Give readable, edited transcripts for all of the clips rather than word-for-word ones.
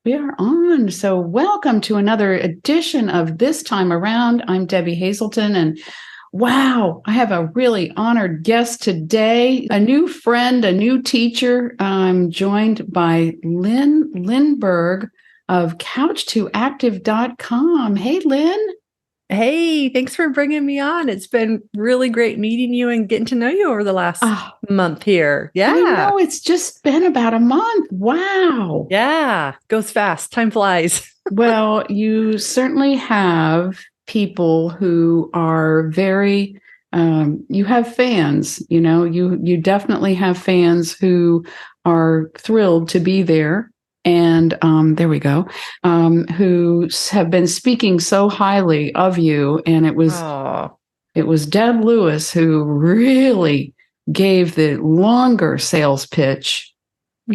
We are on. So, welcome to another edition of This Time Around. I'm Debbie Hazelton, and wow, I have a really honored guest today, a new friend, a new teacher. I'm joined by Lyn Lindbergh of couch2active.com. Hey, Lyn. Hey, thanks for bringing me on. It's been really great meeting you and getting to know you over the last month here. I Yeah. know it's just been about a month. Wow. Yeah. Goes fast. Time flies. Well, you certainly have people who are very, you have fans, you definitely have fans who are thrilled to be there. And there we go, who have been speaking so highly of you. And it was Deb Lewis who really gave the longer sales pitch.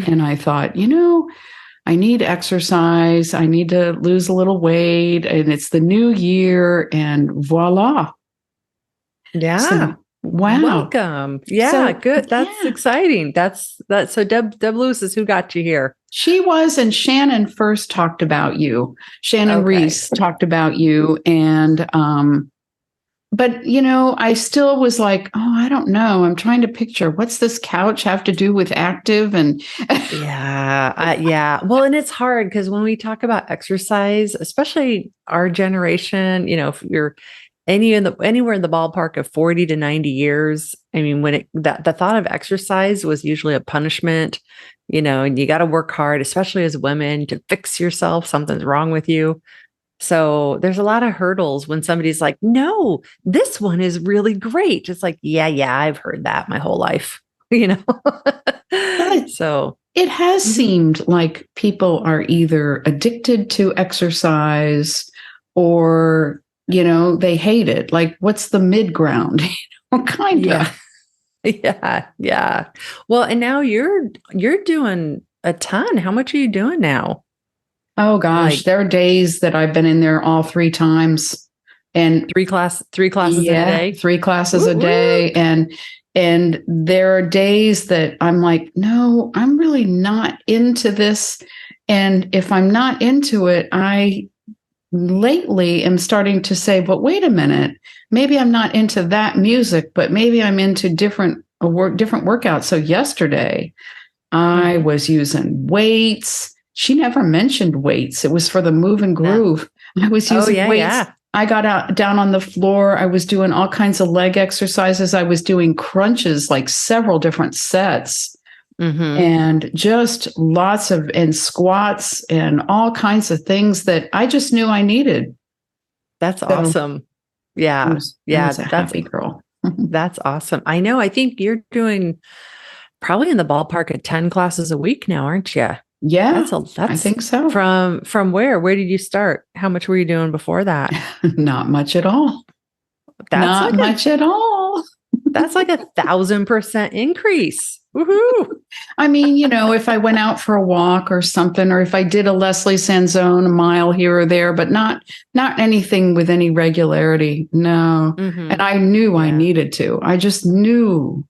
And I thought, I need exercise. I need to lose a little weight. And it's the new year. And voila. Yeah. So, wow. Welcome. Yeah. Good. That's exciting. So Deb Lewis is who got you here. She was, and Shannon first talked about you. Shannon Reese talked about you. And, but, I still was like, oh, I don't know. I'm trying to picture, what's this couch have to do with active? And yeah. Well, and it's hard because when we talk about exercise, especially our generation, if you're anywhere in the ballpark of 40 to 90 years, I mean, when the thought of exercise was usually a punishment, and you got to work hard, especially as women, to fix yourself. Something's wrong with you. So there's a lot of hurdles when somebody's like, no, this one is really great. It's like, yeah, I've heard that my whole life, So it has seemed like people are either addicted to exercise or, they hate it. Like, what's the mid ground? Kind of. Yeah. Well, and now you're doing a ton. How much are you doing now? Oh gosh, there are days that I've been in there all 3 times, and three classes a day. 3 classes a day, and there are days that I'm like, no, I'm really not into this. And if I'm not into it, I lately am starting to say, but wait a minute, maybe I'm not into that music, but maybe I'm into different workouts. So yesterday, I was using weights. She never mentioned weights. It was for the move and groove. I was using weights. Yeah. I got down on the floor. I was doing all kinds of leg exercises. I was doing crunches, like several different sets, and just lots of squats and all kinds of things that I just knew I needed. That's awesome. Yeah. I was a happy girl. That's awesome. I know. I think you're doing probably in the ballpark of 10 classes a week now, aren't you? Yeah, I think so. From where? Where did you start? How much were you doing before that? Not much at all. Not much at all. That's like 1,000% increase. Woohoo! I mean, if I went out for a walk or something, or if I did a Leslie Sanzone, a mile here or there, but not anything with any regularity. No. And I knew I needed to. I just knew.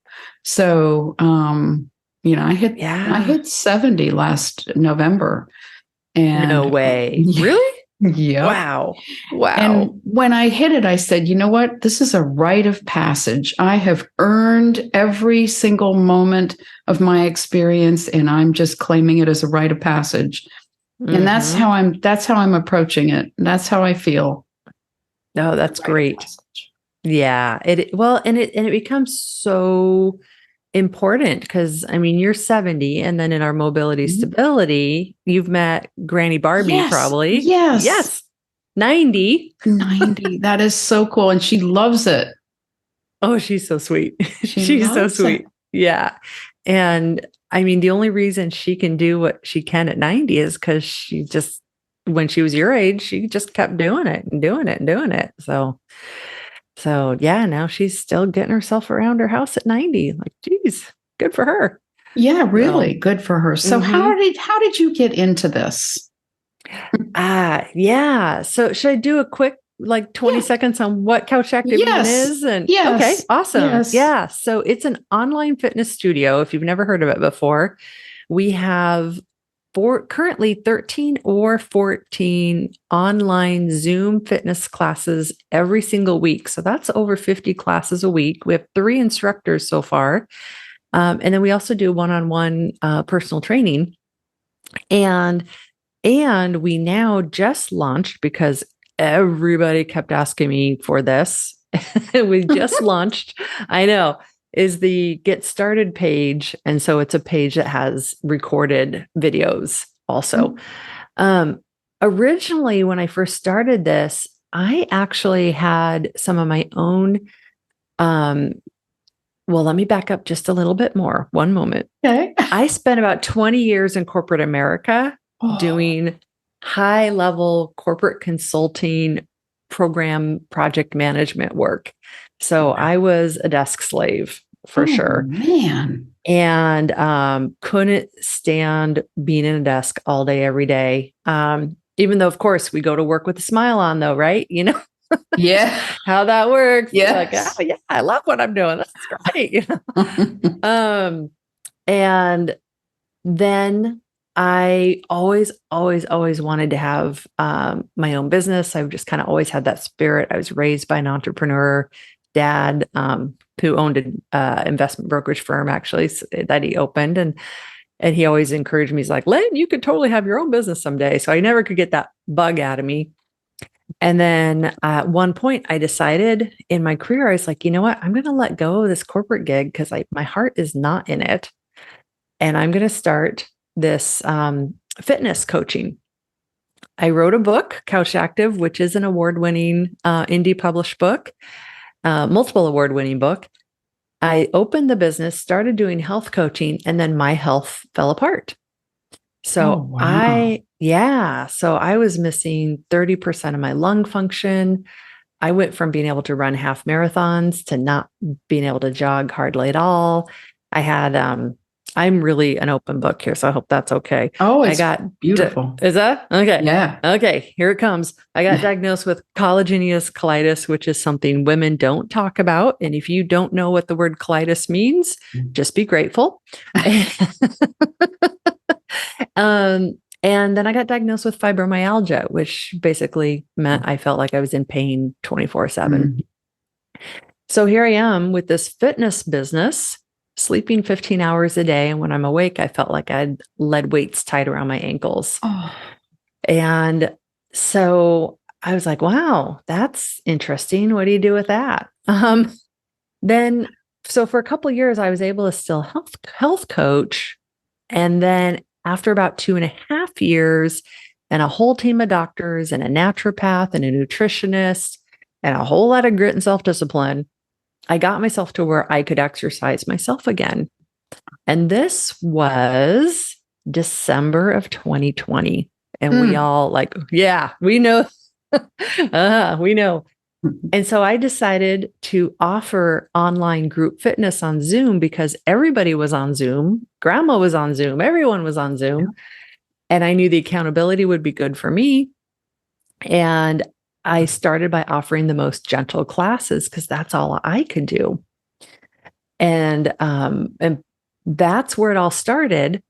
So, I hit 70 last November. And no way. Really? Yeah. Wow. And when I hit it, I said, you know what? This is a rite of passage. I have earned every single moment of my experience, and I'm just claiming it as a rite of passage. And that's how I'm approaching it. That's how I feel. No, that's great. Yeah. And it becomes so important because you're 70, and then in our mobility stability, you've met Granny Barbie. Probably. Yes. 90. That is so cool. And she loves it. Oh, she's so sweet. She's so sweet. Yeah. And the only reason she can do what she can at 90 is because she just, when she was your age, she just kept doing it and doing it and doing it. So yeah, now she's still getting herself around her house at 90. Like, geez, good for her. Yeah, really good for her. So how did you get into this? Yeah. So should I do a quick 20 seconds on what Couch Active is? And okay, awesome. Yeah. So it's an online fitness studio. If you've never heard of it before, we have currently 13 or 14 online Zoom fitness classes every single week. So that's over 50 classes a week. We have 3 instructors so far. And then we also do one-on-one personal training. And we now just launched, because everybody kept asking me for this. We just launched, I know, is the Get Started page. And so it's a page that has recorded videos also. Originally, when I first started this, I actually had some of my own. Well, let me back up just a little bit more. One moment. Okay. I spent about 20 years in corporate America doing high level corporate consulting, program project management work. So I was a desk slave for sure. Man. And couldn't stand being in a desk all day, every day. Even though, of course, we go to work with a smile on, though, right? You know? Yeah. How that works. Yes. Like, oh, yeah, I love what I'm doing. That's great. You know? And then I always wanted to have my own business. I've just kind of always had that spirit. I was raised by an entrepreneur dad who owned an investment brokerage firm, actually, that he opened. And he always encouraged me. He's like, Lyn, you could totally have your own business someday. So I never could get that bug out of me. And then at one point I decided in my career, I was like, you know what? I'm going to let go of this corporate gig because my heart is not in it. And I'm going to start this fitness coaching. I wrote a book, Couch Active, which is an award-winning indie published book, multiple award-winning book. I opened the business, started doing health coaching, and then my health fell apart. So so I was missing 30% of my lung function. I went from being able to run half marathons to not being able to jog hardly at all. I had, I'm really an open book here, so I hope that's okay. Oh, it's beautiful. Is that? Okay. Yeah. Okay, here it comes. I got diagnosed with collagenous colitis, which is something women don't talk about. And if you don't know what the word colitis means, just be grateful. And then I got diagnosed with fibromyalgia, which basically meant I felt like I was in pain 24/7. So here I am with this fitness business, sleeping 15 hours a day. And when I'm awake, I felt like I had lead weights tied around my ankles. And so I was like, wow, that's interesting. What do you do with that? So for a couple of years, I was able to still health coach. And then after about 2.5 years and a whole team of doctors and a naturopath and a nutritionist and a whole lot of grit and self-discipline, I got myself to where I could exercise myself again. And this was December of 2020. And we all like, yeah, we know. We know. And so I decided to offer online group fitness on Zoom because everybody was on Zoom. Grandma was on Zoom. Everyone was on Zoom. Yeah. And I knew the accountability would be good for me. And I started by offering the most gentle classes because that's all I could do. And that's where it all started.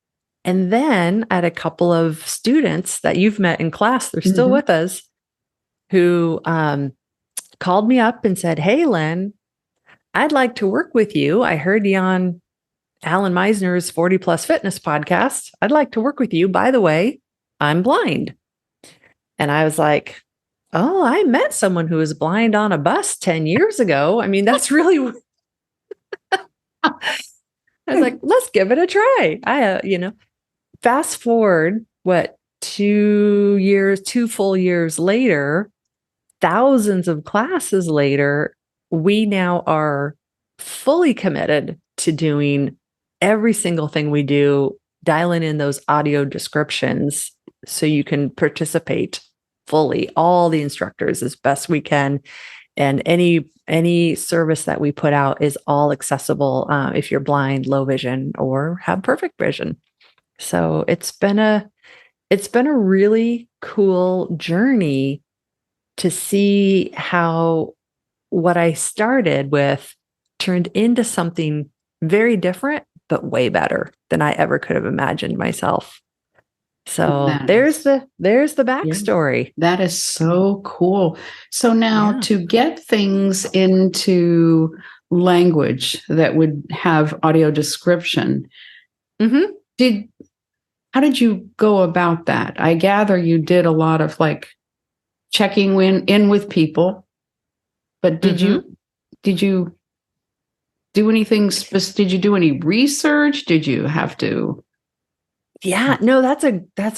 And then I had a couple of students that you've met in class, they're still with us, who called me up and said, hey, Lyn, I'd like to work with you. I heard you on Alan Meisner's 40 Plus Fitness podcast. I'd like to work with you. By the way, I'm blind. And I was like, oh, I met someone who was blind on a bus 10 years ago. I mean, that's really, I was like, let's give it a try. Fast forward, 2 full years later, thousands of classes later, we now are fully committed to doing every single thing we do, dialing in those audio descriptions so you can participate fully, all the instructors as best we can. And any service that we put out is all accessible if you're blind, low vision, or have perfect vision. So it's been a really cool journey to see how what I started with turned into something very different, but way better than I ever could have imagined myself. So That there's is, the yeah, backstory. that is so cool. So now Yeah. to get things into language that would have audio description, Hmm. did how did you go about that? I gather you did a lot of like checking in with people, but Hmm. did you do anything did you do any research? Did you have to? Yeah, no, that's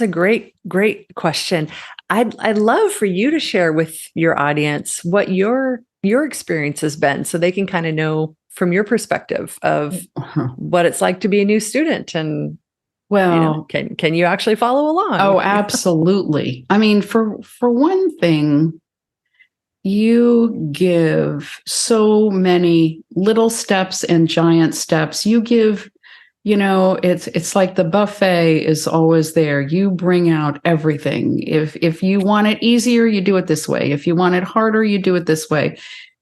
a great question. I'd love for you to share with your audience what your experience has been, so they can kind of know from your perspective of what it's like to be a new student, and Well, can you actually follow along? oh, absolutely. I mean, for one thing, you give so many little steps and giant steps. You give, it's like the buffet is always there. You bring out everything. If you want it easier, you do it this way. If you want it harder, you do it this way.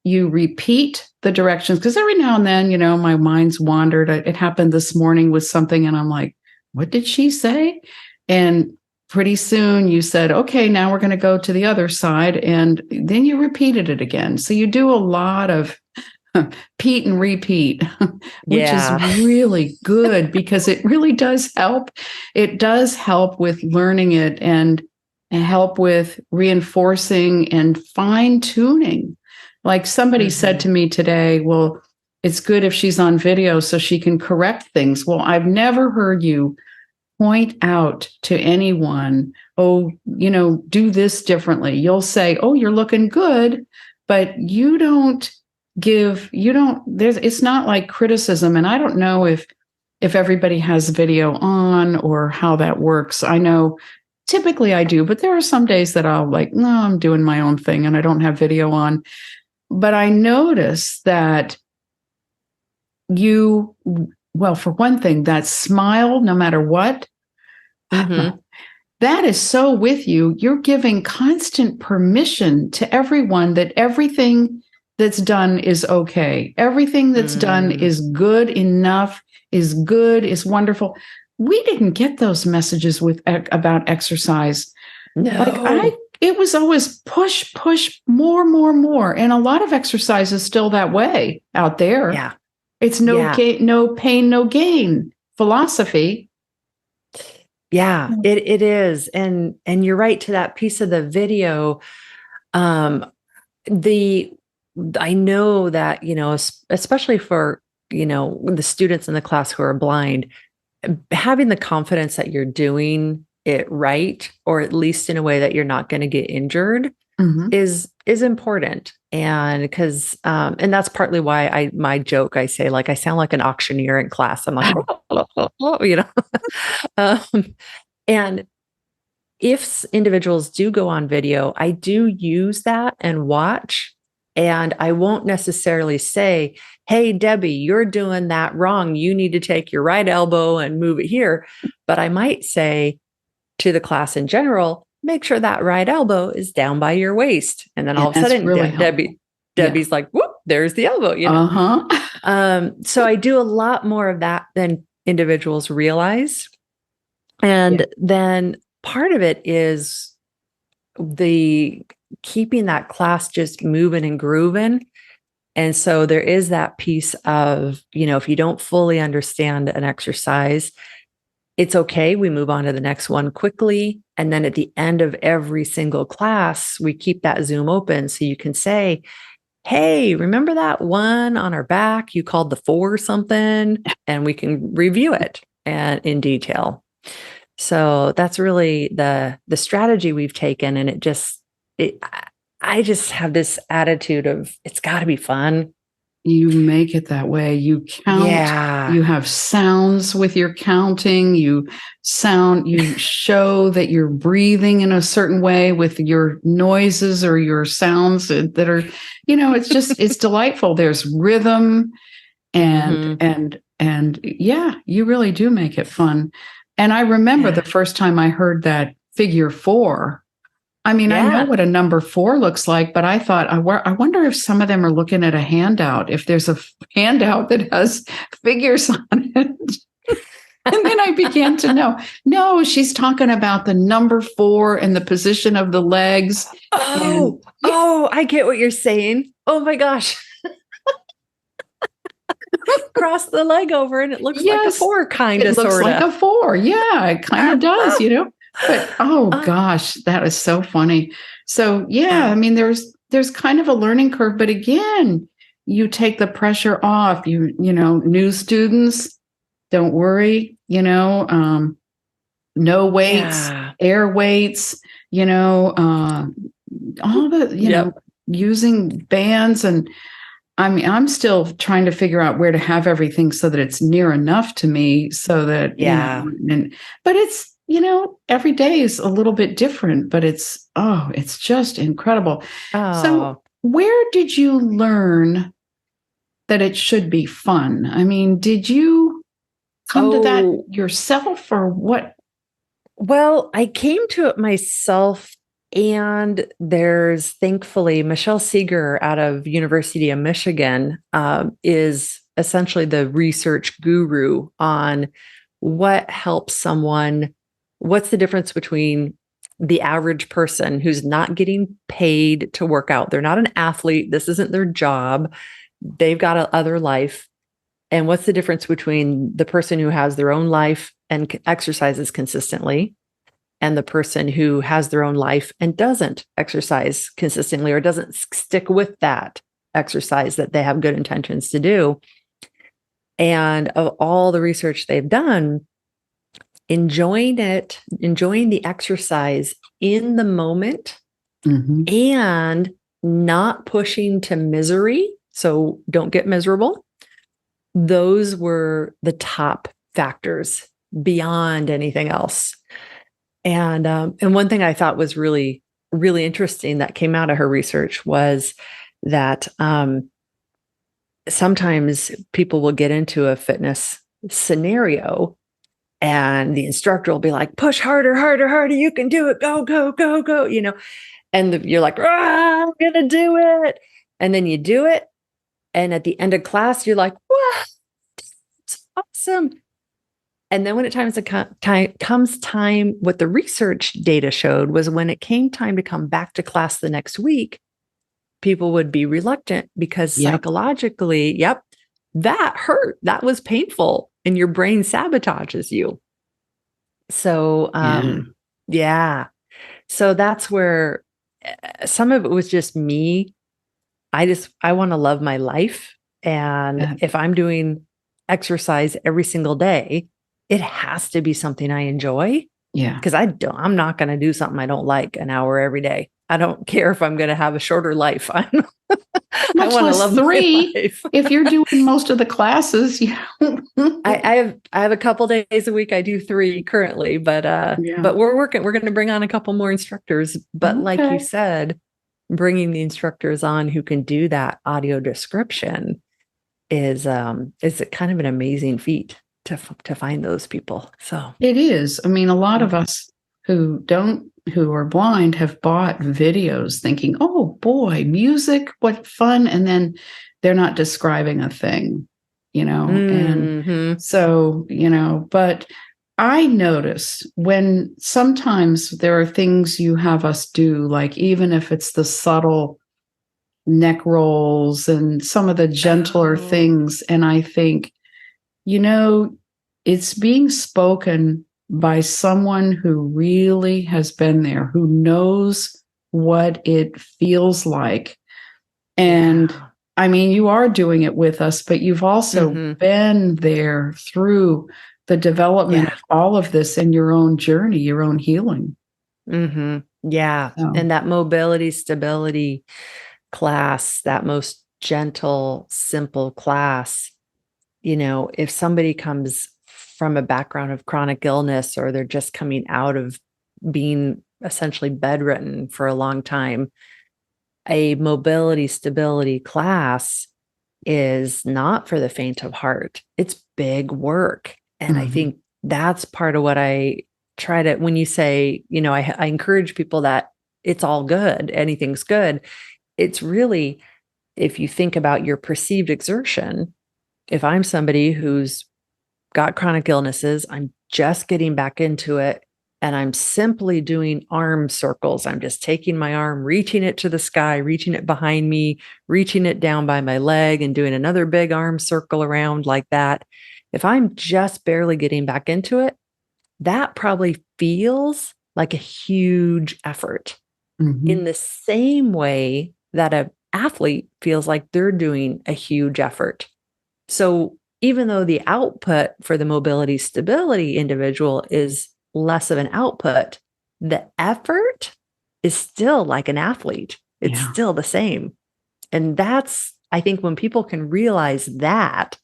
You repeat the directions, because every now and then, my mind's wandered. It happened this morning with something, and I'm like, what did she say? And pretty soon you said, okay, now we're going to go to the other side. And then you repeated it again. So you do a lot of repeat and repeat, which is Yeah. really good because it really does help. It does help with learning it and help with reinforcing and fine tuning. Like somebody said Hmm. to me today, well, it's good if she's on video so she can correct things. Well, I've never heard you point out to anyone, oh, do this differently. You'll say, oh, you're looking good, but it's not like criticism. And I don't know if everybody has video on or how that works. I know typically I do, but there are some days that I'll like, no, I'm doing my own thing and I don't have video on. But I notice that you, well, for one thing, that smile, no matter what, Hmm. that is so with you. You're giving constant permission to everyone that everything that's done is okay. Everything that's done Mm. is good enough, is good, is wonderful. We didn't get those messages about exercise. Like No. it was always push, push, more, more, more. And a lot of exercise is still that way out there. Yeah. It's Yeah. no pain, no gain philosophy. Yeah, it is. And you're right to that piece of the video. Um, the I know that, especially for, the students in the class who are blind, having the confidence that you're doing it right, or at least in a way that you're not going to get injured, Mhm. is important. And because and that's partly why my joke, I say, like, I sound like an auctioneer in class. I'm like, um, and if individuals do go on video, I do use that and watch. And I won't necessarily say, hey, Debbie, you're doing that wrong. You need to take your right elbow and move it here. But I might say to the class in general, make sure that right elbow is down by your waist. And then all And of a that's sudden, really helpful. Yeah. Debbie's like, whoop, there's the elbow. Uh-huh. So I do a lot more of that than individuals realize. Yeah. And then part of it is the keeping that class just moving and grooving. And so there is that piece of, if you don't fully understand an exercise, it's okay. We move on to the next one quickly. And then at the end of every single class, we keep that Zoom open so you can say, hey, remember that one on our back you called the 4 something? And we can review it and in detail. So that's really the strategy we've taken. And I just have this attitude of, it's got to be fun. You make it that way. You count, Yeah. you have sounds with your counting, you show that you're breathing in a certain way with your noises or your sounds that are, it's delightful. There's rhythm and Hmm. and yeah, you really do make it fun. And I remember the Yeah. first time I heard that figure 4. I mean, I know Yeah. what a number 4 looks like, but I thought, I wonder if some of them are looking at a handout, if there's a handout that has figures on it. And then I began to know, no, she's talking about the number 4 and the position of the legs. And Oh, I get what you're saying. Oh my gosh. Cross the leg over and it looks like a yes, 4, kind it of, looks sort like of. a 4. Yeah, it kind of does, But oh gosh, that is so funny. So yeah, I mean, there's kind of a learning curve, but again, you take the pressure off. New students, don't worry. No weights, Yeah. air weights. All the Yep. using bands, and I mean, I'm still trying to figure out where to have everything so that it's near enough to me so that, Yeah. but it's, every day is a little bit different, but it's just incredible. So Oh. where did you learn that it should be fun? I mean, did you come to that Oh, yourself or what? well, I came to it myself, and there's thankfully Michelle Seeger out of University of Michigan is essentially the research guru on what helps someone. What's the difference between the average person who's not getting paid to work out? They're not an athlete. This isn't their job. They've got a other life. And what's the difference between the person who has their own life and exercises consistently and the person who has their own life and doesn't exercise consistently or doesn't stick with that exercise that they have good intentions to do? And of all the research they've done, enjoying the exercise in the moment Mhm. and not pushing to misery. So don't get miserable. Those were the top factors beyond anything else. And one thing I thought was really, really interesting that came out of her research was that sometimes people will get into a fitness scenario and the instructor will be like, push harder, harder, harder. You can do it. Go, go, go, go, and you're like, I'm going to do it. And then you do it. And at the end of class, you're like, wow, it's awesome. And then when it comes time, what the research data showed was when it came time to come back to class the next week, people would be reluctant because psychologically, that hurt. That was painful. And your brain sabotages you. So, yeah. So that's where some of it was just me. I want to love my life. And if I'm doing exercise every single day, it has to be something I enjoy. Yeah. Because I'm not going to do something I don't like an hour every day. I don't care if I'm going to have a shorter life. I Much want to less love 3 my life. if you're doing most of the classes. I have a couple days a week. I do 3 currently, but we're working. We're going to bring on a couple more instructors. But like you said, bringing the instructors on who can do that audio description is kind of an amazing feat to find those people. So it is. I mean, a lot of us who are blind have bought videos thinking, oh boy, music, what fun. And then they're not describing a thing, and so, but I notice when sometimes there are things you have us do, like even if it's the subtle neck rolls and some of the gentler things. And I think, it's being spoken by someone who really has been there, who knows what it feels like. And I mean, you are doing it with us, but you've also been there through the development of all of this in your own journey, your own healing. Yeah. And that mobility, stability class, that most gentle, simple class, if somebody comes from a background of chronic illness or they're just coming out of being essentially bedridden for a long time, a mobility, stability class is not for the faint of heart. It's big work. And I think that's part of what I try to, when you say, I encourage people that it's all good, anything's good. It's really, if you think about your perceived exertion, if I'm somebody who's got chronic illnesses. I'm just getting back into it. And I'm simply doing arm circles. I'm just taking my arm, reaching it to the sky, reaching it behind me, reaching it down by my leg, and doing another big arm circle around like that. If I'm just barely getting back into it, that probably feels like a huge effort in the same way that an athlete feels like they're doing a huge effort. So even though the output for the mobility stability individual is less of an output, the effort is still like an athlete. It's still the same. And that's, I think when people can realize that,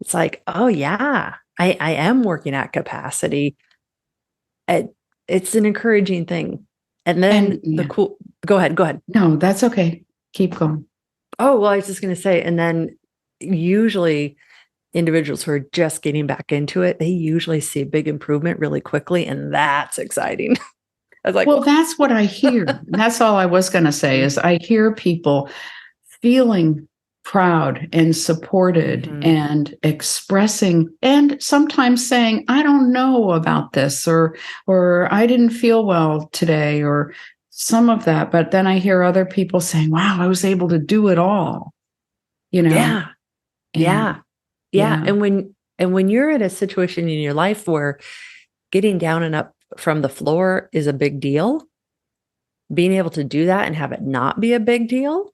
it's like, oh yeah, I am working at capacity. It's an encouraging thing. And then go ahead. No, that's okay. Keep going. Oh, well, I was just going to say, and then usually individuals who are just getting back into it, they usually see a big improvement really quickly. And that's exciting. I was like, well, that's what I hear. That's all I was going to say is I hear people feeling proud and supported and expressing and sometimes saying, I don't know about this, or I didn't feel well today, or some of that. But then I hear other people saying, wow, I was able to do it all, you know? Yeah. And when you're in a situation in your life where getting down and up from the floor is a big deal, being able to do that and have it not be a big deal,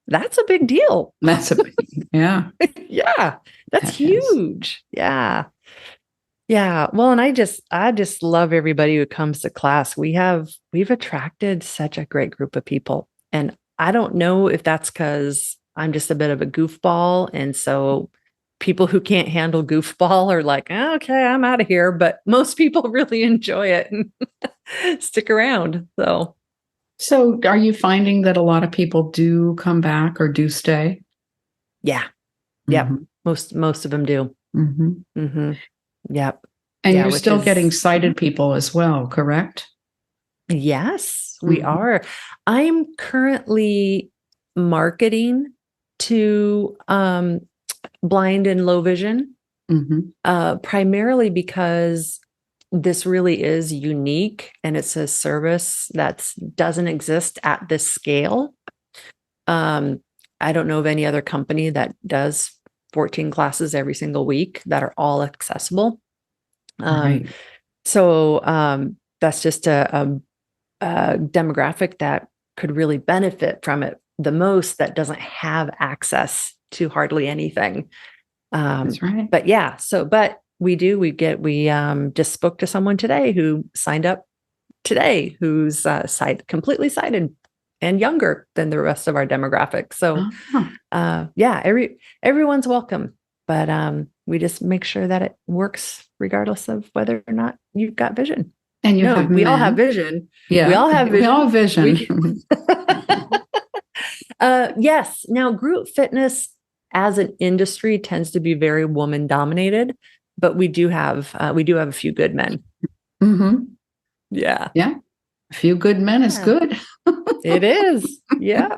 that's a big deal. That's a big, yeah. Yeah. That's huge. Yeah. Yeah. Well, and I just love everybody who comes to class. We've attracted such a great group of people. And I don't know if that's because I'm just a bit of a goofball. And so people who can't handle goofball are like, okay, I'm out of here. But most people really enjoy it and stick around. So are you finding that a lot of people do come back or do stay? Yeah. Yeah. Most of them do. Yep. And you're still getting sighted people as well, correct? Yes, we are. I'm currently marketing to blind and low vision, primarily because this really is unique and it's a service that doesn't exist at this scale. I don't know of any other company that does 14 classes every single week that are all accessible. So that's just a demographic that could really benefit from it the most, that doesn't have access to hardly anything. That's right. But yeah, but we just spoke to someone today who signed up today, who's completely sighted and younger than the rest of our demographic. So yeah, everyone's welcome, but we just make sure that it works regardless of whether or not you've got vision. And we all have vision. Yeah, we all have vision. We all have vision. Yes. Now, group fitness as an industry tends to be very woman dominated, but we do have a few good men. Yeah. Yeah. A few good men is good. It is. Yeah.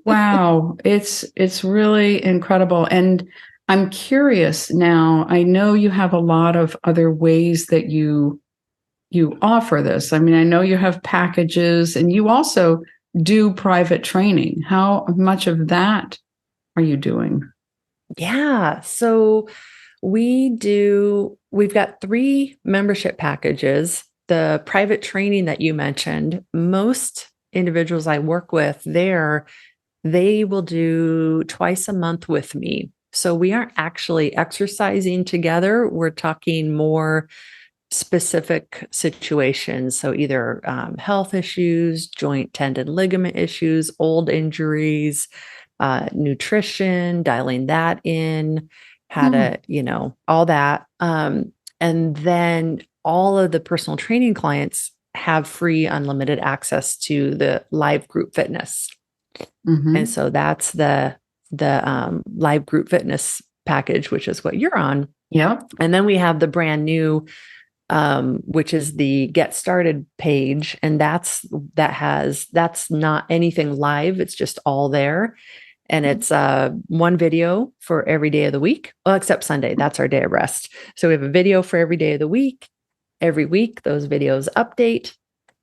Wow. It's really incredible. And I'm curious now, I know you have a lot of other ways that you offer this. I mean, I know you have packages and you also do private training. How much of that are you doing? Yeah. So we've got 3 membership packages. The private training that you mentioned, most individuals I work with there, they will do twice a month with me. So we aren't actually exercising together. We're talking more specific situations. So either health issues, joint tendon ligament issues, old injuries, nutrition, dialing that in, how to, all that. And then all of the personal training clients have free unlimited access to the live group fitness. And so that's the live group fitness package, which is what you're on. Yeah. And then we have the brand new, which is the Get Started page. And that's not anything live. It's just all there. And it's one video for every day of the week. Well, except Sunday. That's our day of rest. So we have a video for every day of the week. Every week, those videos update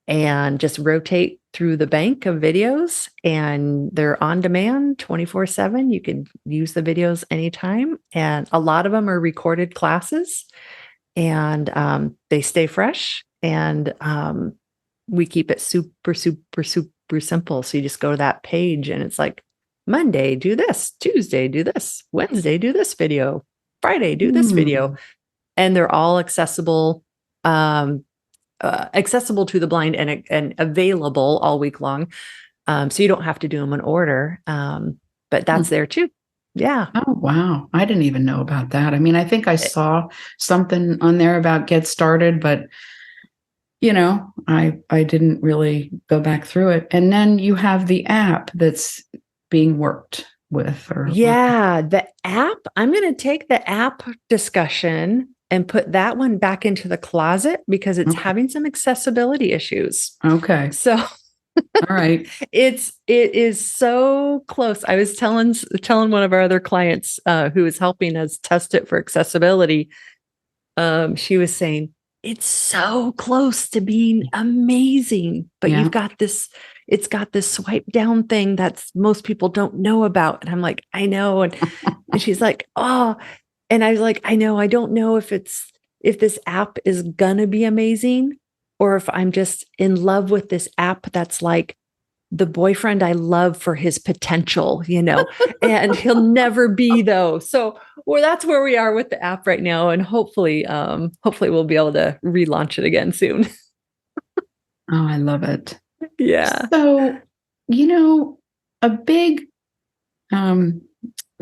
and just rotate through the bank of videos, and they're on demand 24/7. You can use the videos anytime. And a lot of them are recorded classes, and they stay fresh. And we keep it super, super, super simple. So you just go to that page and it's like, Monday, do this. Tuesday, do this. Wednesday, do this video. Friday, do this video. And they're all accessible, accessible to the blind and available all week long. So you don't have to do them in order. But that's there too. Yeah. Oh, wow. I didn't even know about that. I mean, I think I saw something on there about get started, but I didn't really go back through it. And then you have the app that's being worked with. The app. I'm going to take the app discussion and put that one back into the closet because it's having some accessibility issues. Okay. So all right. It is so close. I was telling one of our other clients who is helping us test it for accessibility. She was saying, it's so close to being amazing, but you've got it's got this swipe down thing that most people don't know about. And I'm like, I know. And she's like, oh, and I was like, I know, I don't know if this app is gonna be amazing or if I'm just in love with this app that's like the boyfriend I love for his potential, and he'll never be though. So that's where we are with the app right now. And hopefully we'll be able to relaunch it again soon. Oh, I love it. Yeah. So, a big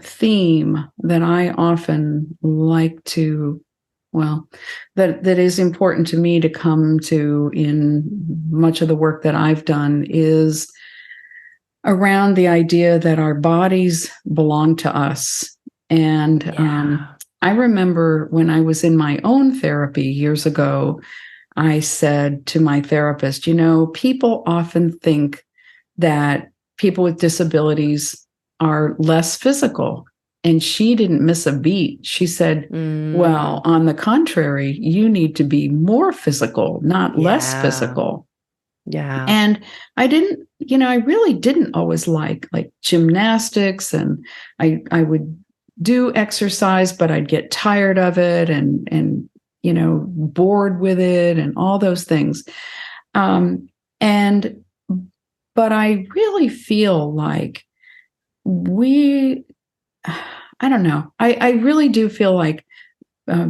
theme that I often like to, that is important to me to come to in much of the work that I've done is around the idea that our bodies belong to us. And I remember when I was in my own therapy years ago, I said to my therapist, people often think that people with disabilities are less physical. And she didn't miss a beat. She said, well, on the contrary, you need to be more physical, not less physical. Yeah. And I didn't, I really didn't always like gymnastics, and I would do exercise, but I'd get tired of it and bored with it and all those things. But I really feel like I don't know. I really do feel like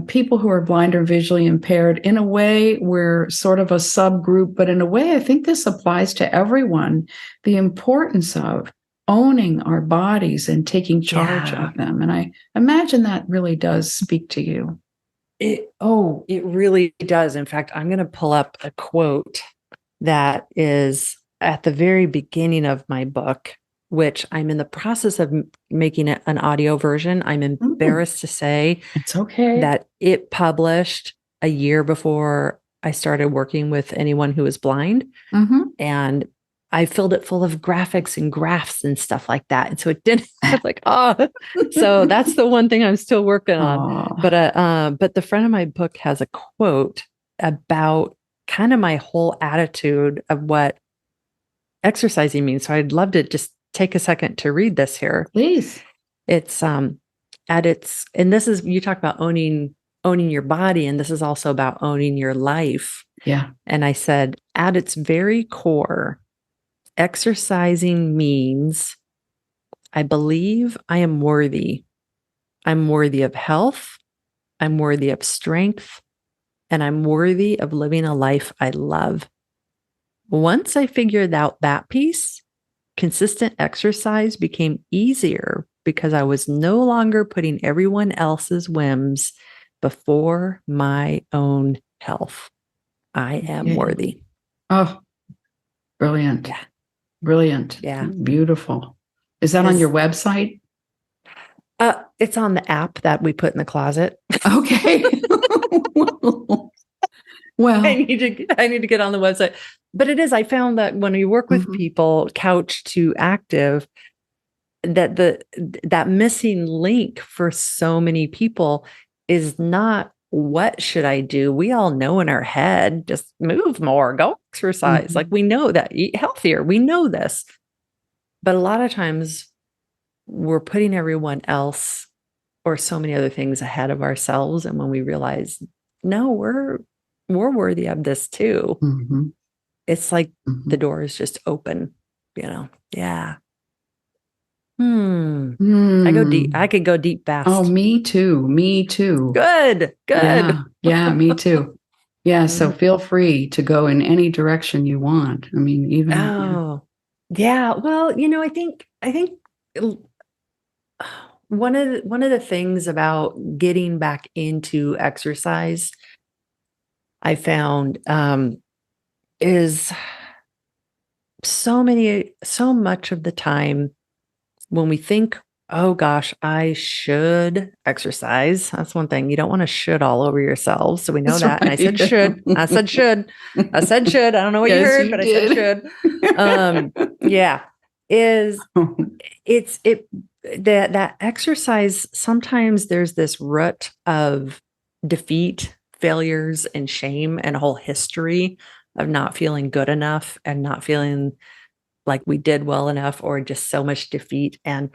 people who are blind or visually impaired, in a way, we're sort of a subgroup, but in a way, I think this applies to everyone. The importance of owning our bodies and taking charge of them. And I imagine that really does speak to you. It really does. In fact, I'm going to pull up a quote that is at the very beginning of my book, which I'm in the process of making it an audio version. I'm embarrassed to say it's okay that it published a year before I started working with anyone who is blind. And I filled it full of graphics and graphs and stuff like that. And so it didn't so that's the one thing I'm still working on. But the front of my book has a quote about kind of my whole attitude of what exercising means. So I'd love to just take a second to read this here. Please. It's and this is, you talk about owning your body, and this is also about owning your life. Yeah. And I said, at its very core, exercising means I believe I am worthy. I'm worthy of health. I'm worthy of strength. And I'm worthy of living a life I love. Once I figured out that piece, consistent exercise became easier because I was no longer putting everyone else's whims before my own health. I am worthy. Oh, brilliant. Yeah. Brilliant. Yeah. Beautiful. Is that on your website? It's on the app that we put in the closet. Okay. Well, I need to get on the website. But it is, I found that when we work with people, Couch to Active, that missing link for so many people is not what should I do? We all know in our head, just move more, go exercise. Like we know that, eat healthier. We know this. But a lot of times we're putting everyone else or so many other things ahead of ourselves. And when we realize, no, we're worthy of this too. It's like the door is just open, Yeah. I go deep. I could go deep fast. Oh, me too. Me too. Good. Yeah, me too. Yeah. So feel free to go in any direction you want. I mean, even. Yeah. Well, I think one of the things about getting back into exercise, I found, is so much of the time when we think, oh gosh, I should exercise. That's one thing. You don't want to should all over yourself. So we know that. Right. And I said should. I said should. I said should. I don't know what you heard, but did. I said should. Yeah. That exercise, sometimes there's this root of defeat, failures, and shame, and a whole history of not feeling good enough and not feeling like we did well enough, or just so much defeat. And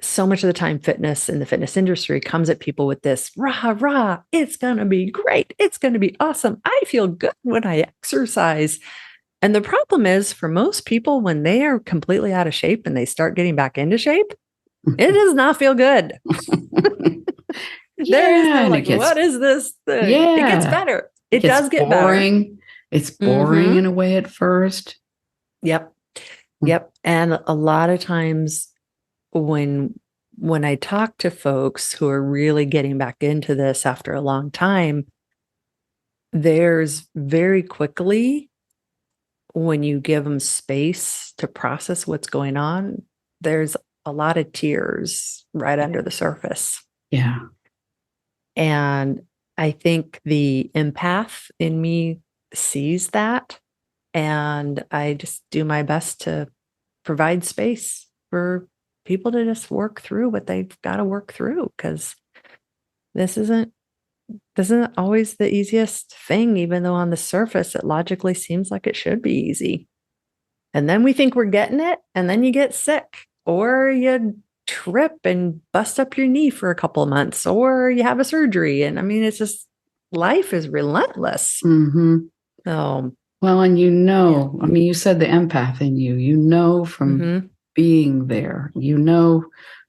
so much of the time, fitness in the fitness industry comes at people with this rah, it's going to be great. It's going to be awesome. I feel good when I exercise. And the problem is, for most people, when they are completely out of shape and they start getting back into shape, it does not feel good. There is no like, what is this thing? Yeah. It gets better. It does get boring. Better. It's boring in a way at first. Yep. And a lot of times when I talk to folks who are really getting back into this after a long time, there's very quickly, when you give them space to process what's going on, there's a lot of tears right under the surface. Yeah. And I think the empath in me sees that. And I just do my best to provide space for people to just work through what they've got to work through, because this isn't always the easiest thing, even though on the surface it logically seems like it should be easy. And then we think we're getting it, and then you get sick, or you trip and bust up your knee for a couple of months, or you have a surgery. And I mean, it's just, life is relentless. So, well, and I mean, you said the empath in you, from being there,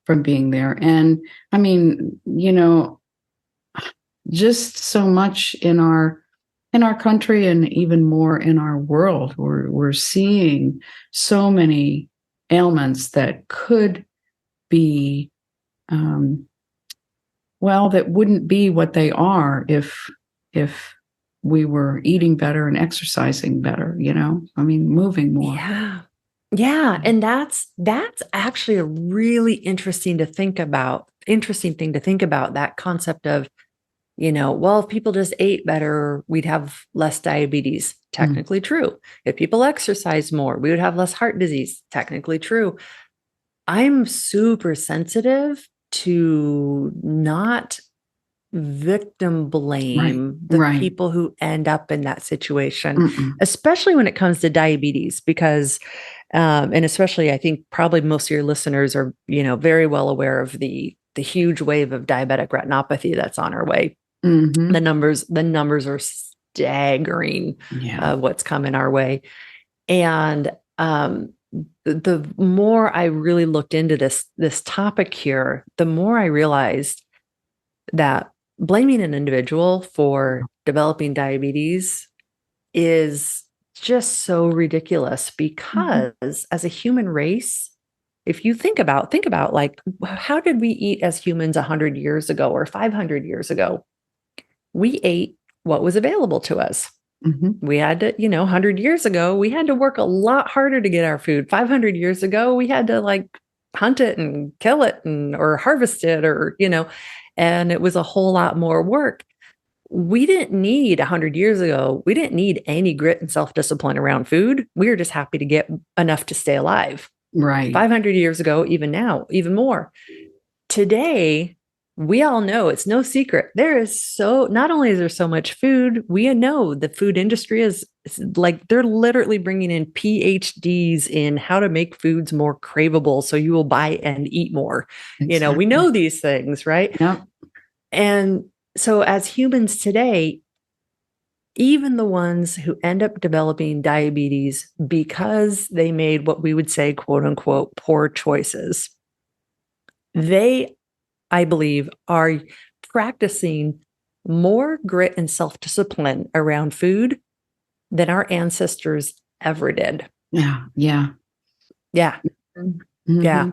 from being there. And I mean, just so much in our country, and even more in our world, we're seeing so many ailments that could be, that wouldn't be what they are if we were eating better and exercising better, I mean, moving more. Yeah. And that's actually a really interesting thing to think about, that concept of, if people just ate better, we'd have less diabetes. Technically true. If people exercise more, we would have less heart disease. Technically true. I'm super sensitive to not victim blame the people who end up in that situation, especially when it comes to diabetes, because, and especially, I think probably most of your listeners are, very well aware of the huge wave of diabetic retinopathy that's on our way. The numbers are staggering, what's coming our way. And, the more I really looked into this topic here, the more I realized that blaming an individual for developing diabetes is just so ridiculous, because as a human race, if you think about like, how did we eat as humans 100 years ago or 500 years ago? We ate what was available to us. We had to, 100 years ago, we had to work a lot harder to get our food. 500 years ago, we had to like hunt it and kill it or harvest it, or, and it was a whole lot more work. We didn't need 100 years ago. We didn't need any grit and self-discipline around food. We were just happy to get enough to stay alive. Right. 500 years ago, even now, even more. Today, we all know it's no secret. Not only is there so much food, we know the food industry is like they're literally bringing in PhDs in how to make foods more craveable so you will buy and eat more. Exactly. We know these things, right? Yep. And so as humans today, even the ones who end up developing diabetes because they made what we would say, quote unquote, poor choices, they, I believe, are practicing more grit and self-discipline around food than our ancestors ever did. Yeah. Yeah. Yeah. Mm-hmm. Yeah.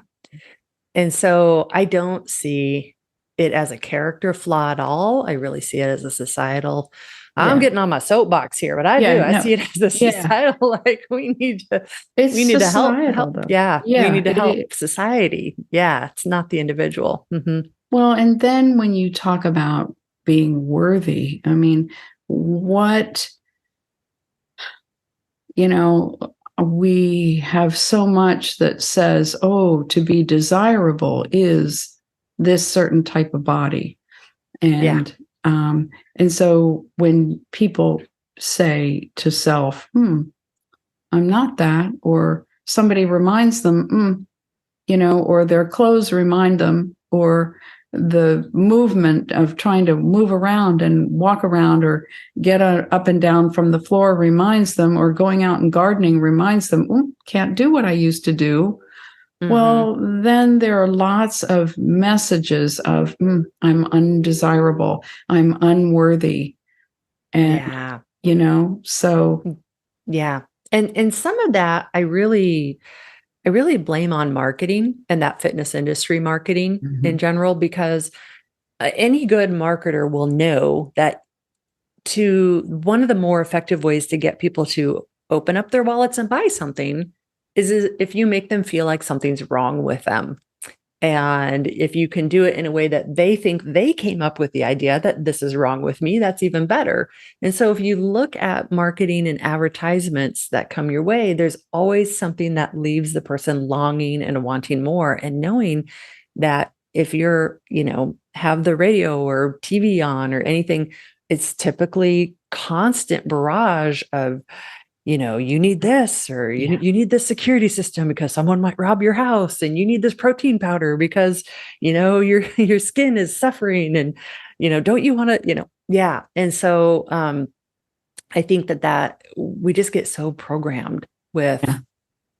And so I don't see it as a character flaw at all. I really see it as a societal. I'm getting on my soapbox here, but I do. I see it as a societal, like we need to societal, help. though. Yeah. We need to help It, society. Yeah. It's not the individual. Mm-hmm. well, and then when you talk about being worthy, I mean, what, we have so much that says, oh, to be desirable is this certain type of body. And so when people say to self, I'm not that, or somebody reminds them, or their clothes remind them, or the movement of trying to move around and walk around or get up and down from the floor reminds them, or going out and gardening reminds them, can't do what I used to do. Mm-hmm. Well, then there are lots of messages of, I'm undesirable, I'm unworthy. And, so. Yeah. And some of that I really blame on marketing and that fitness industry marketing in general, because any good marketer will know that one of the more effective ways to get people to open up their wallets and buy something is if you make them feel like something's wrong with them. And if you can do it in a way that they think they came up with the idea that this is wrong with me, that's even better. And so if you look at marketing and advertisements that come your way, there's always something that leaves the person longing and wanting more, and knowing that if you're, have the radio or TV on or anything, it's typically constant barrage of, you need this, or you need this security system because someone might rob your house, and you need this protein powder because, your skin is suffering, and, don't you want to, yeah. And so, I think that we just get so programmed with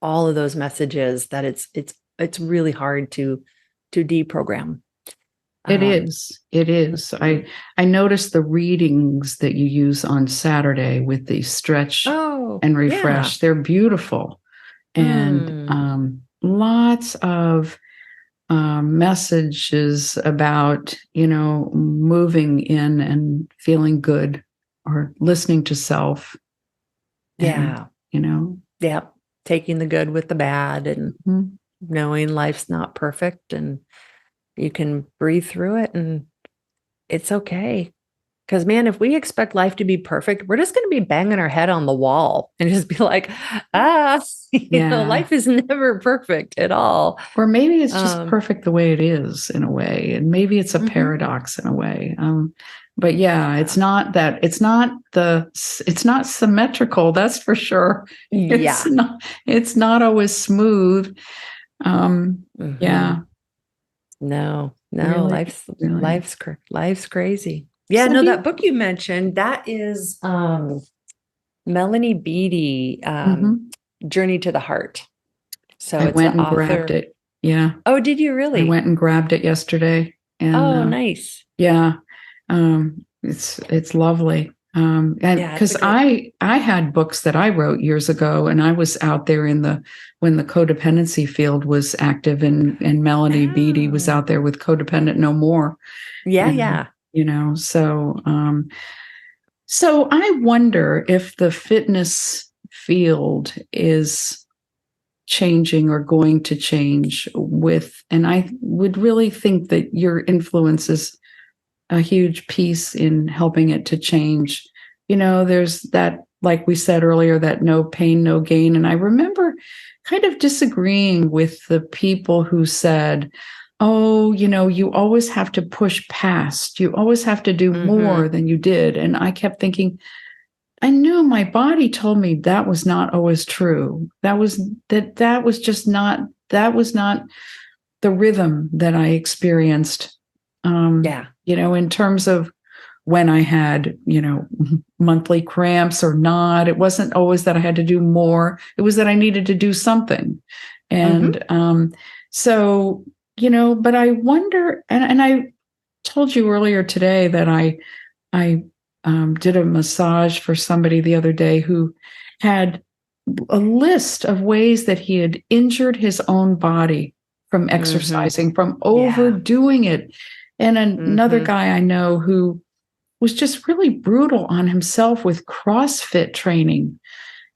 all of those messages that it's really hard to deprogram. It is. I noticed the readings that you use on Saturday with the stretch and refresh. They're beautiful. And lots of messages about, moving in and feeling good, or listening to self. Yeah. And, taking the good with the bad, and knowing life's not perfect, and you can breathe through it, and it's okay. Because, man, if we expect life to be perfect, we're just going to be banging our head on the wall and just be like, life is never perfect at all. Or maybe it's just perfect the way it is, in a way. And maybe it's a paradox in a way. But it's not that, it's not symmetrical. That's for sure. It's not always smooth. Yeah. No, really, life's crazy. Yeah, so that book you mentioned, that is Melanie Beattie, Journey to the Heart. So I went and grabbed it. Yeah. Oh, did you really? I went and grabbed it yesterday. And, nice. Yeah. It's lovely. And because I had books that I wrote years ago, and I was out there when the codependency field was active, and Melanie Beattie was out there with Codependent No More. Yeah. So I wonder if the fitness field is changing or going to change and I would really think that your influence is a huge piece in helping it to change. There's that like we said earlier, that no pain, no gain. And I remember kind of disagreeing with the people who said, oh, you always have to push past, you always have to do more than you did. And I kept thinking, I knew my body told me that was not always true. That was not the rhythm that I experienced. In terms of when I had, monthly cramps or not. It wasn't always that I had to do more. It was that I needed to do something. And so, but I wonder, and I told you earlier today that I did a massage for somebody the other day who had a list of ways that he had injured his own body from exercising, from overdoing it. And another guy I know who was just really brutal on himself with CrossFit training.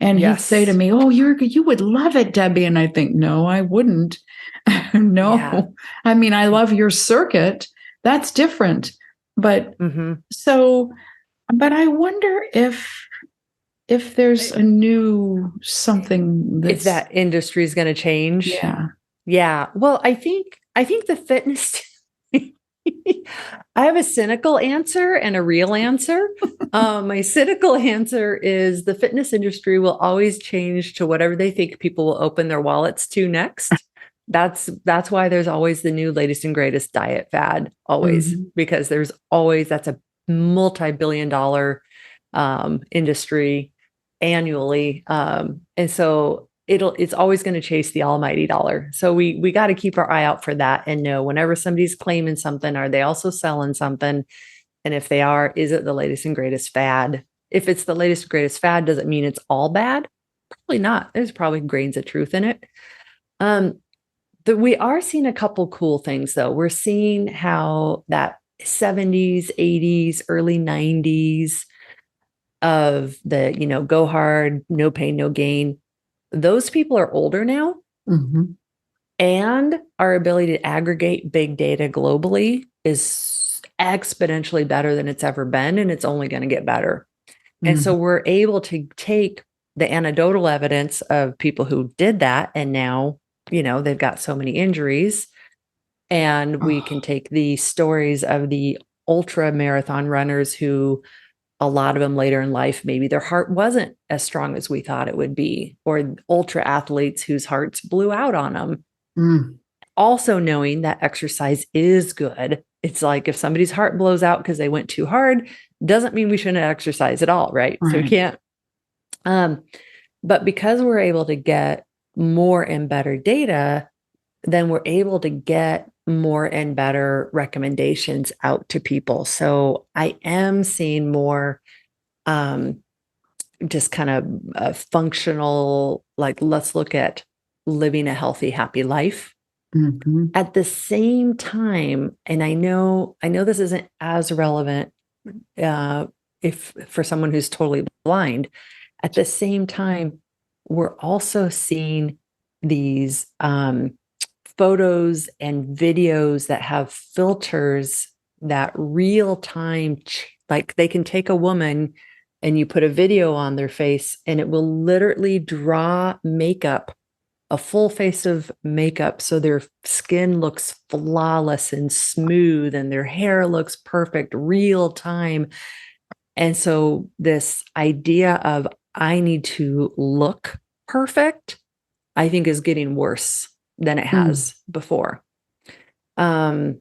And he'd say to me, oh, you would love it, Debbie. And I think, no, I wouldn't. No. Yeah. I mean, I love your circuit. That's different. But but I wonder if there's a new something if that industry is going to change. Yeah. Well, I think the fitness I have a cynical answer and a real answer. My cynical answer is the fitness industry will always change to whatever they think people will open their wallets to next. That's why there's always the new latest and greatest diet fad, always, because there's always, that's a multi-billion-dollar industry annually. And so it's always going to chase the almighty dollar. So we got to keep our eye out for that and know whenever somebody's claiming something, are they also selling something? And if they are, is it the latest and greatest fad? If it's the latest and greatest fad, does it mean it's all bad? Probably not. There's probably grains of truth in it. We are seeing a couple cool things though. We're seeing how that 70s, 80s, early 90s of the, go hard, no pain, no gain. Those people are older now, and our ability to aggregate big data globally is exponentially better than it's ever been, and it's only going to get better. And so we're able to take the anecdotal evidence of people who did that, and now, they've got so many injuries, and we can take the stories of the ultra marathon runners who, a lot of them later in life, maybe their heart wasn't as strong as we thought it would be, or ultra athletes whose hearts blew out on them. Also knowing that exercise is good. It's like if somebody's heart blows out because they went too hard, doesn't mean we shouldn't exercise at all, right? So we can't. But because we're able to get more and better data, then we're able to get more and better recommendations out to people. So I am seeing more just kind of functional, like, let's look at living a healthy, happy life. At the same time, and I know this isn't as relevant if for someone who's totally blind, at the same time, we're also seeing these photos and videos that have filters that real time, like they can take a woman and you put a video on their face and it will literally draw makeup, a full face of makeup. So their skin looks flawless and smooth and their hair looks perfect, real time. And so this idea of I need to look perfect, I think is getting worse than it has before. And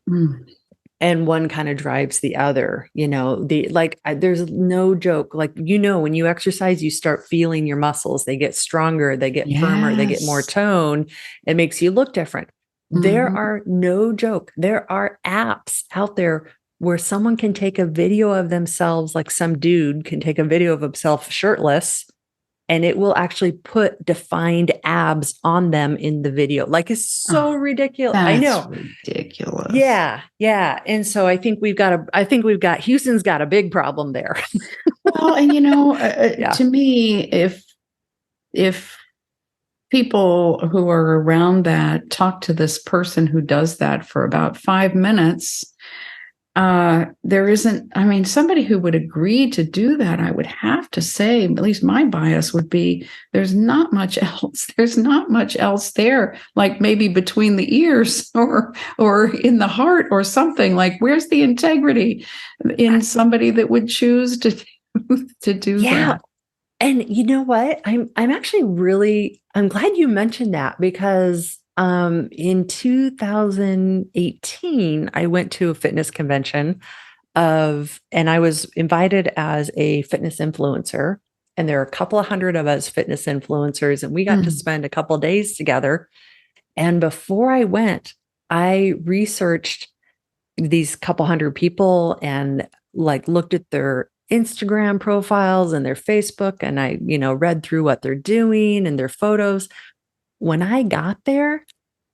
one kind of drives the other, there's no joke. Like, when you exercise, you start feeling your muscles, they get stronger, they get firmer, they get more tone. It makes you look different. There are no joke. There are apps out there where someone can take a video of themselves, like some dude can take a video of himself shirtless, and it will actually put defined abs on them in the video. Like, it's so ridiculous. I know. Ridiculous. Yeah. Yeah. And so I think Houston's got a big problem there. Well, and to me, if people who are around that talk to this person who does that for about 5 minutes, there isn't, I mean, somebody who would agree to do that, I would have to say, at least my bias would be, there's not much else. There's not much else there, like maybe between the ears or in the heart or something. Like, where's the integrity in somebody that would choose to do Yeah. that? And you know what? I'm actually really, I'm glad you mentioned that because in 2018, I went to a fitness convention and I was invited as a fitness influencer. And there are a couple of hundred of us fitness influencers, and we got to spend a couple of days together. And before I went, I researched these couple hundred people and like looked at their Instagram profiles and their Facebook, and I, read through what they're doing and their photos. When I got there,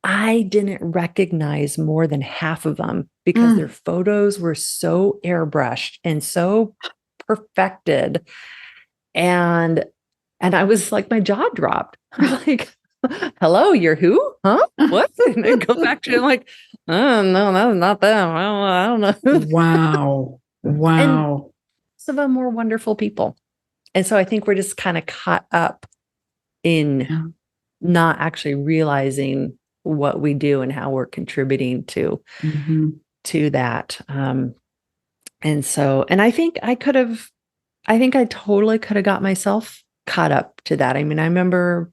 I didn't recognize more than half of them because their photos were so airbrushed and so perfected. And I was like, my jaw dropped. I'm like, hello, you're who? Huh? What? And I go back to it, like, oh no, that's not them. I don't know. Wow. And Wow. some of them were wonderful people. And so I think we're just kind of caught up in not actually realizing what we do and how we're contributing to that. And I think I totally could have got myself caught up to that. I mean, I remember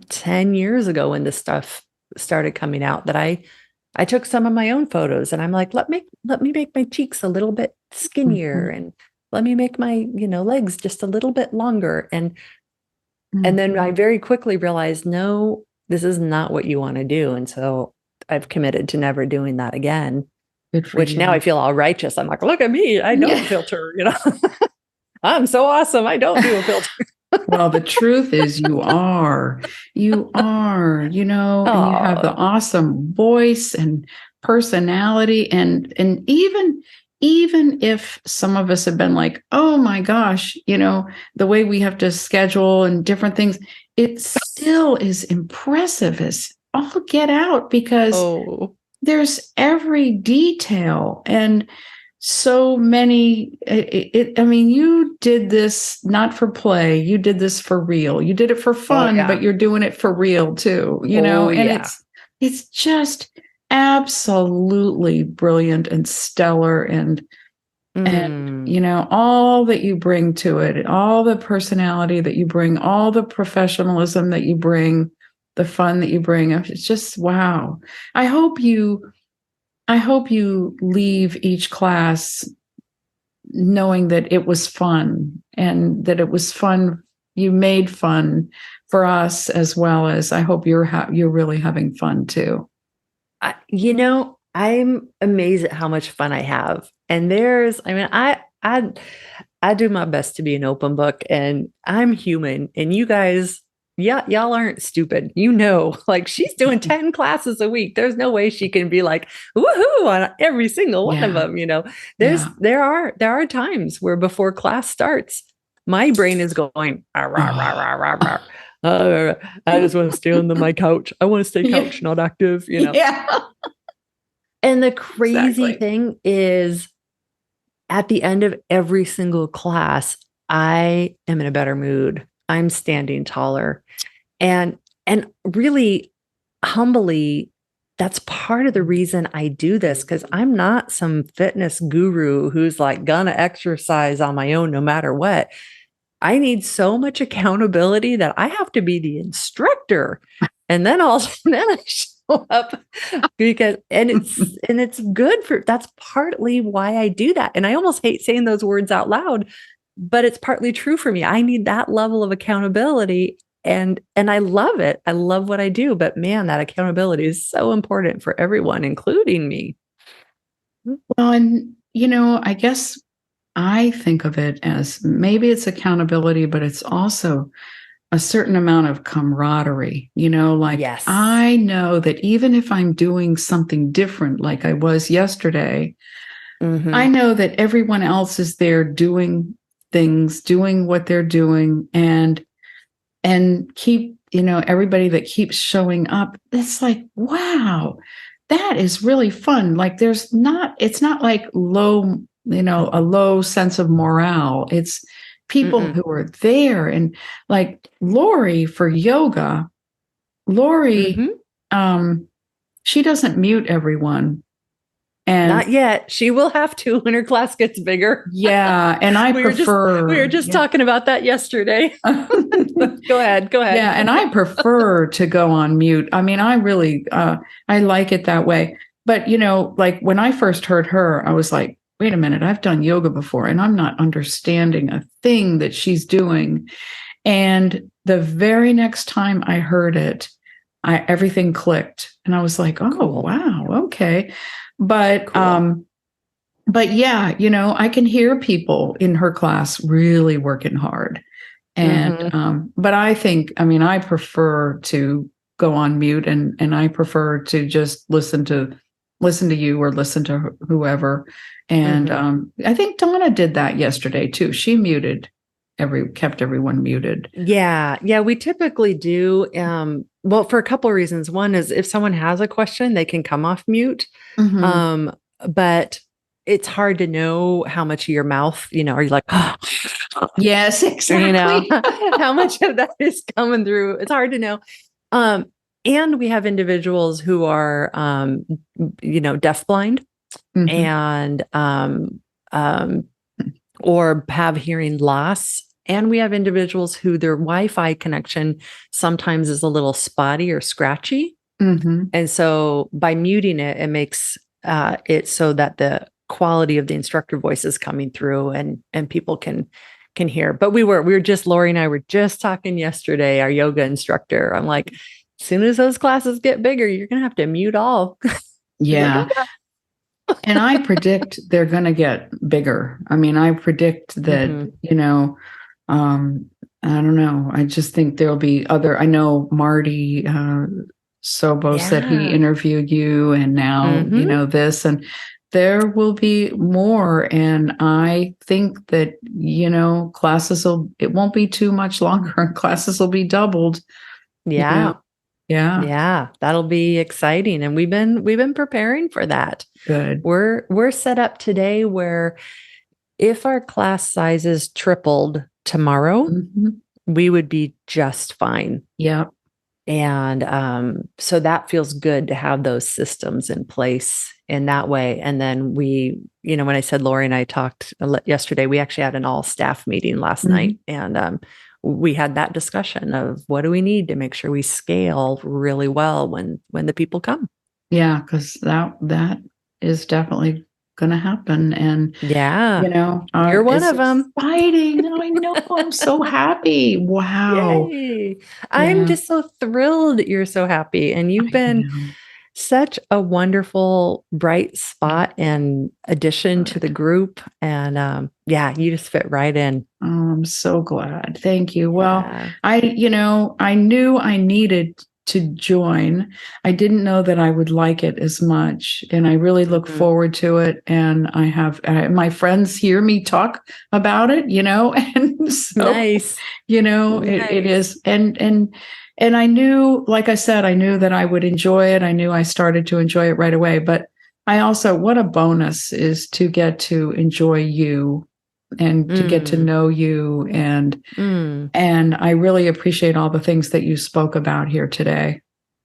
10 years ago when this stuff started coming out that I took some of my own photos and I'm like, let me make my cheeks a little bit skinnier and let me make my, legs just a little bit longer. And then I very quickly realized, no, this is not what you want to do. And so I've committed to never doing that again, which now I feel all righteous. I'm like, look at me. I don't filter, I'm so awesome. I don't do a filter. Well, the truth is you are, and you have the awesome voice and personality. And even if some of us have been like, oh my gosh, the way we have to schedule and different things, it still is impressive as all get out because there's every detail and so many. I mean, you did this not for play. You did this for real. You did it for fun, but you're doing it for real too, and it's just absolutely brilliant and stellar and all that you bring to it, all the personality that you bring, all the professionalism that you bring, the fun that you bring. It's just wow. I hope you leave each class knowing that it was fun and that it was fun. You made fun for us as well as I hope you're really having fun too. I'm amazed at how much fun I have. And I do my best to be an open book and I'm human and you guys, y'all aren't stupid. Like she's doing 10 classes a week. There's no way she can be like, woohoo on every single one of them. There are times where before class starts, my brain is going, rah, rah, rah, rah, rah. I just want to stay on my couch. I want to stay couch, not active, Yeah. And the crazy thing is at the end of every single class, I am in a better mood. I'm standing taller. And really humbly, that's part of the reason I do this, because I'm not some fitness guru who's like gonna exercise on my own no matter what. I need so much accountability that I have to be the instructor. And then I show up because it's good that's partly why I do that. And I almost hate saying those words out loud, but it's partly true for me. I need that level of accountability and I love it. I love what I do, but man, that accountability is so important for everyone, including me. Well, and I guess I think of it as maybe it's accountability, but it's also a certain amount of camaraderie, like yes. I know that even if I'm doing something different, like I was yesterday, I know that everyone else is there doing things, doing what they're doing and keep, everybody that keeps showing up. It's like, wow, that is really fun. Like it's not like low, a low sense of morale. It's people Mm-mm. who are there. And like Lori for yoga, Lori, Mm-hmm. she doesn't mute everyone. And Not yet. She will have to when her class gets bigger. yeah, and I We were prefer, just yeah. talking about that yesterday. Go ahead. Go ahead. Yeah, and I prefer to go on mute. I mean, I really I like it that way. But like when I first heard her, I was like, wait a minute, I've done yoga before and I'm not understanding a thing that she's doing. And the very next time I heard it, everything clicked. And I was like, oh, Cool. wow, okay. But Cool. but yeah, I can hear people in her class really working hard. And Mm-hmm. but I prefer to go on mute, and I prefer to just listen to you or listen to whoever. And Mm-hmm. I think Donna did that yesterday too. She kept everyone muted. Yeah. Yeah. We typically do. Well, for a couple of reasons. One is if someone has a question, they can come off mute. Mhm. But it's hard to know how much of your mouth, are you like, Yes, exactly. how much of that is coming through? It's hard to know. And we have individuals who are, deafblind Mhm. and, um, or have hearing loss. And we have individuals who their Wi-Fi connection sometimes is a little spotty or scratchy. Mhm. And so by muting it, it makes it so that the quality of the instructor voice is coming through and people can hear. But we were just Lori and I were just talking yesterday, our yoga instructor. I'm like, as soon as those classes get bigger, you're gonna have to mute all. She's like, Yeah. okay. And I predict they're going to get bigger. I mean, I predict that, Mhm. I don't know. I just think there'll be I know Marty Sobo said he Yeah. interviewed you, and now, Hmm. this, and there will be more. And I think that, it won't be too much longer and classes will be doubled, you know? Yeah. Yeah. Yeah. That'll be exciting. And we've been preparing for that. Good. We're set up today where if our class sizes tripled tomorrow, Mhm. we would be just fine. Yep. And so that feels good to have those systems in place in that way. And then when I said Lori and I talked yesterday, we actually had an all staff meeting last night. And we had that discussion of what do we need to make sure we scale really well when the people come. Yeah, because that is definitely going to happen. And, Yeah. You're one it's of them. exciting. I know. I'm so happy. Wow. Yay. I'm Yeah, just so thrilled that you're so happy. And you've I been know. such a wonderful, bright spot and addition to the Good. group. And yeah, you just fit right in. Oh, I'm so glad. Thank you. Well, Yeah. I knew I needed to join. I didn't know that I would like it as much, and I really look Mhm. forward to it. And my friends hear me talk about it, and so, Nice. it Nice. is. And I knew, like I said, I knew that I would enjoy it. I knew I started to enjoy it right away. But I also, what a bonus is to get to enjoy you and to get to Mm, know you, mm. and I really appreciate all the things that you spoke about here today.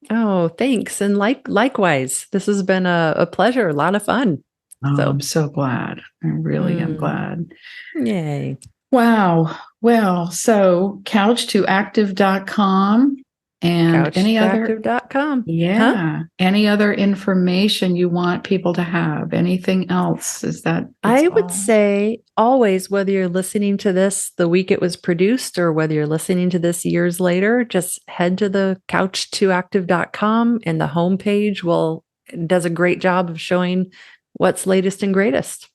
Oh, thanks. And likewise, this has been a pleasure, a lot of fun. Oh, I'm So, so glad. I really am mm, glad. yay. Wow. Well, so couch2active.com, and Couch2active.com. Huh? any other information you want people to have, anything else? That's I would all. say always, whether you're listening to this the week it was produced or whether you're listening to this years later, just head to the couch2active.com and the homepage does a great job of showing what's latest and greatest.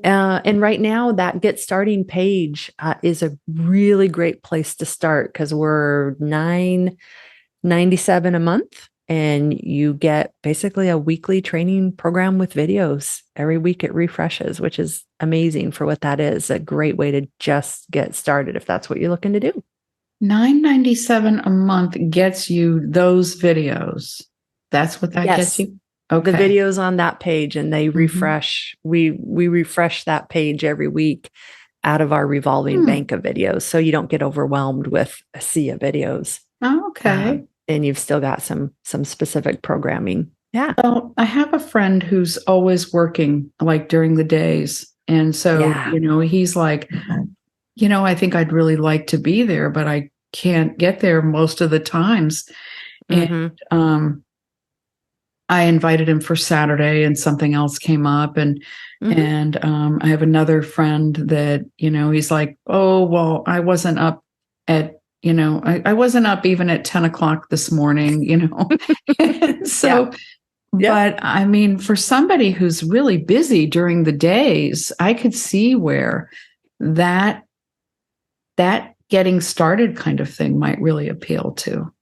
And right now, that get starting page is a really great place to start because we're $9.97 a month. And you get basically a weekly training program with videos. Every week it refreshes, which is amazing for what that is. A great way to just get started if that's what you're looking to do. $9.97 a month gets you those videos. That's what that gets Yes. you? Okay. videos on that page, and they Mhm. refresh. We refresh that page every week out of our revolving bank of videos, so you don't get overwhelmed with a sea of videos. Okay. And you've still got some specific programming. Yeah. Well, I have a friend who's always working like during the days. And so, Yeah. he's like, I think I'd really like to be there, but I can't get there most of the times. And I invited him for Saturday and something else came up and I have another friend that, he's like, oh, well, I wasn't up at, I wasn't up even at 10 o'clock this morning, And so, but I mean, for somebody who's really busy during the days, I could see where that getting started kind of thing might really appeal to.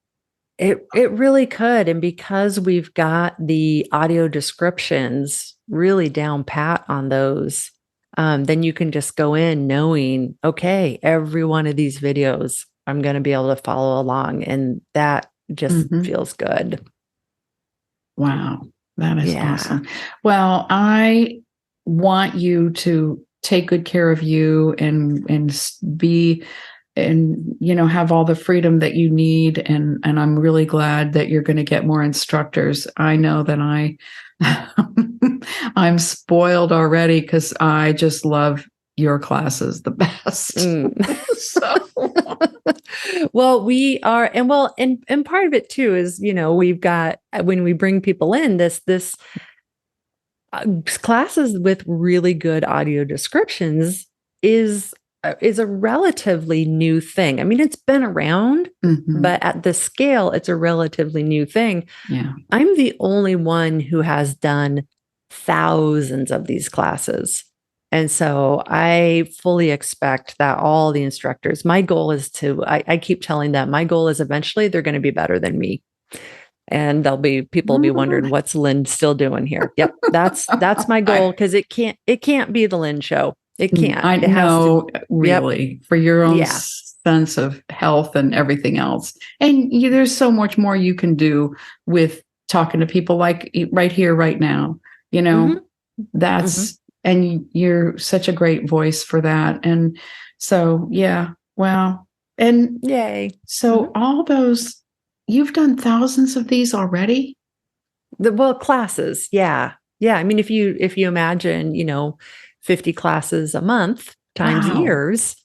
It really could. And because we've got the audio descriptions really down pat on those, then you can just go in knowing, okay, every one of these videos, I'm going to be able to follow along. And that just feels good. Wow. That is awesome. Well, I want you to take good care of you and be and have all the freedom that you need, and I'm really glad that you're going to get more instructors. I know that I'm spoiled already because I just love your classes the best. Well, we are, and part of it too is, we've got, when we bring people in, this classes with really good audio descriptions is a relatively new thing. I mean, it's been around, but at the scale, it's a relatively new thing. Yeah. I'm the only one who has done thousands of these classes. And so I fully expect that all the instructors, my goal is I keep telling them, my goal is eventually they're going to be better than me. And people will be wondering, what's Lyn still doing here? Yep. That's my goal. Cause it can't be the Lyn show. It can't. I know, really, for your own Yeah. sense of health and everything else. And there's so much more you can do with talking to people like right here, right now. That's, and you're such a great voice for that. And so, yeah, well, and yay. So all those, you've done thousands of these already? Classes. Yeah. Yeah. I mean, if you imagine, 50 classes a month times years.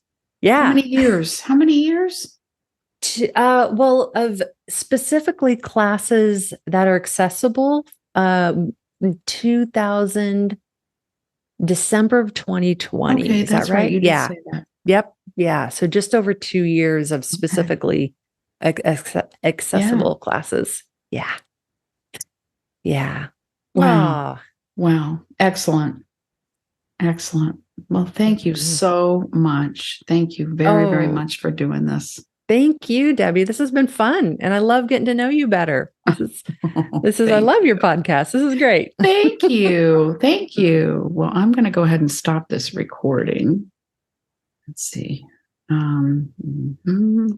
Yeah. How many years? How many years? Of specifically classes that are accessible, 2000, December of 2020. Okay, is that right? You did say that. Yep. Yeah. So just over 2 years of specifically accessible classes. Yeah. Yeah. Wow. Wow. Excellent. Excellent. Well, thank you so much. Thank you very, very much for doing this. Thank you, Debbie. This has been fun. And I love getting to know you better. I love your podcast. This is great. Thank you. Thank you. Well, I'm going to go ahead and stop this recording. Let's see.